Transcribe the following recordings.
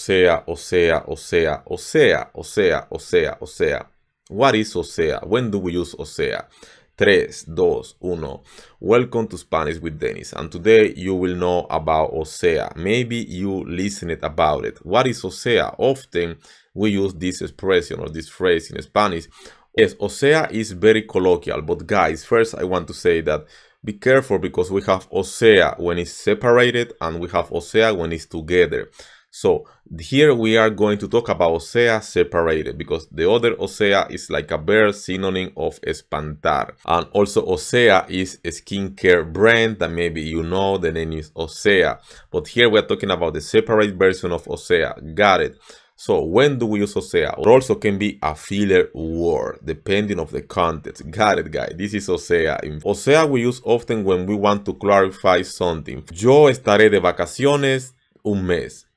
o sea. What is o sea? When do we use o sea? 3, 2, 1. Welcome to Spanish with Dennis, and today you will know about o sea. Maybe you listened about it. What is o sea? Often we use this expression or this phrase in Spanish. Yes, o sea is very colloquial, but guys, first I want to say that be careful because we have o sea when it's separated and we have o sea when it's together. So here we are going to talk about o sea separated because the other o sea is like a bare synonym of espantar. And also o sea is a skincare brand that maybe you know, the name is o sea. But here we're talking about the separate version of o sea. Got it? So when do we use o sea? It also can be a filler word depending on the context. Got it, guys? This is o sea. O sea we use often when we want to clarify something. Yo estaré de vacaciones un mes.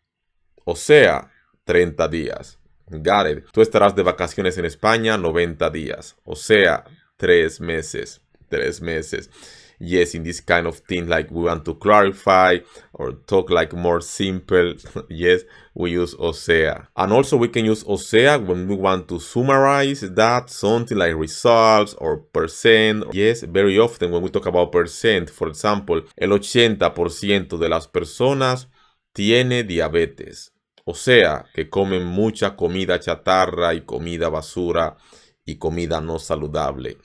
O sea, 30 días. Got it. Tú estarás de vacaciones en España 90 días. O sea, 3 meses. 3 meses. Yes, in this kind of thing, like we want to clarify or talk like more simple. Yes, we use o sea. And also we can use o sea when we want to summarize that, something like results or percent. Yes, very often when we talk about percent, for example, el 80% de las personas tiene diabetes. O sea, que comen mucha comida chatarra y comida basura y comida no saludable.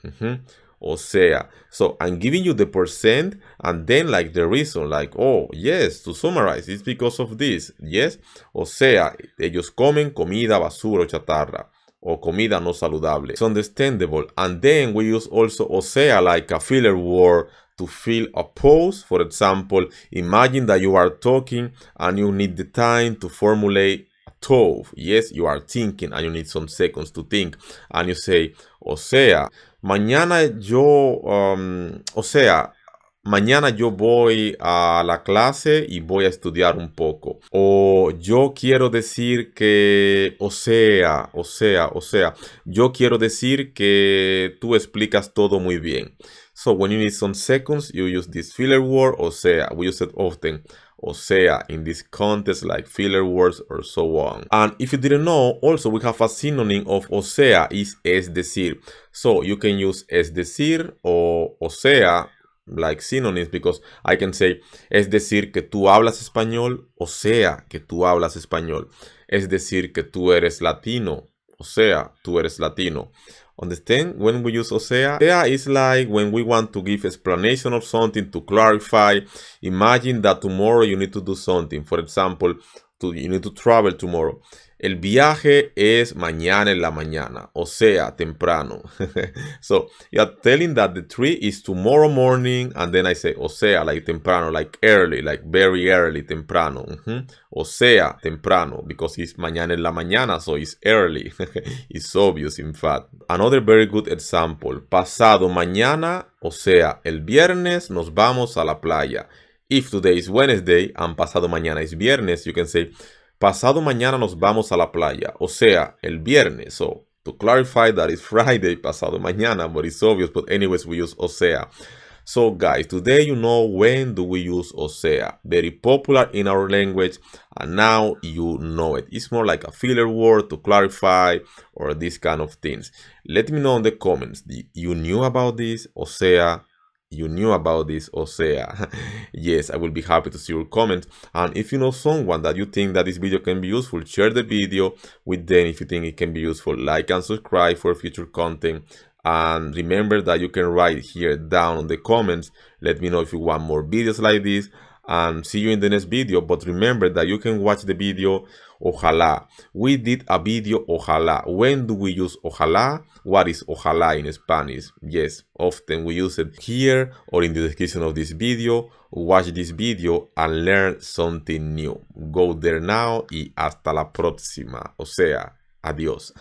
O sea, so I'm giving you the percent and then like the reason, like, oh, yes, to summarize, it's because of this. Yes, o sea, ellos comen comida basura o chatarra o comida no saludable. It's understandable. And then we use also o sea like a filler word to fill a pause. For example, imagine that you are talking and you need the time to formulate a thought. Yes, you are thinking and you need some seconds to think. And you say, o sea, mañana yo voy a la clase y voy a estudiar un poco. O yo quiero decir que, yo quiero decir que tú explicas todo muy bien. So when you need some seconds, you use this filler word, o sea. We use it often, o sea, in this context, like filler words or so on. And if you didn't know, also we have a synonym of o sea is es decir. So you can use es decir or o sea like synonyms because I can say es decir que tú hablas español, o sea que tú hablas español. Es decir que tú eres latino, o sea, tú eres latino. Understand? When we use o sea is like when we want to give explanation of something, to clarify. Imagine that tomorrow you need to do something. For example, you need to travel tomorrow. El viaje es mañana en la mañana, o sea, temprano. So you're telling that the tree is tomorrow morning, and then I say, o sea, like temprano, like early, like very early, temprano. O sea, temprano, because it's mañana en la mañana, so it's early. It's obvious, in fact. Another very good example. Pasado mañana, o sea, el viernes nos vamos a la playa. If today is Wednesday and pasado mañana is viernes, you can say, pasado mañana nos vamos a la playa. O sea, el viernes. So, to clarify that it's Friday, pasado mañana, but it's obvious. But anyways, we use o sea. So, guys, today you know when do we use o sea. Very popular in our language, and now you know it. It's more like a filler word to clarify or these kind of things. Let me know in the comments. You knew about this, o sea? You knew about this, o sea. Yes, I will be happy to see your comments. And if you know someone that you think that this video can be useful, share the video with them if you think it can be useful. Like and subscribe for future content. And remember that you can write here down in the comments. Let me know if you want more videos like this. And see you in the next video. But remember that you can watch the video ojalá. We did a video ojalá. When do we use ojalá? What is ojalá in Spanish? Yes, often we use it here or in the description of this video. Watch this video and learn something new. Go there now y hasta la próxima. O sea, adiós.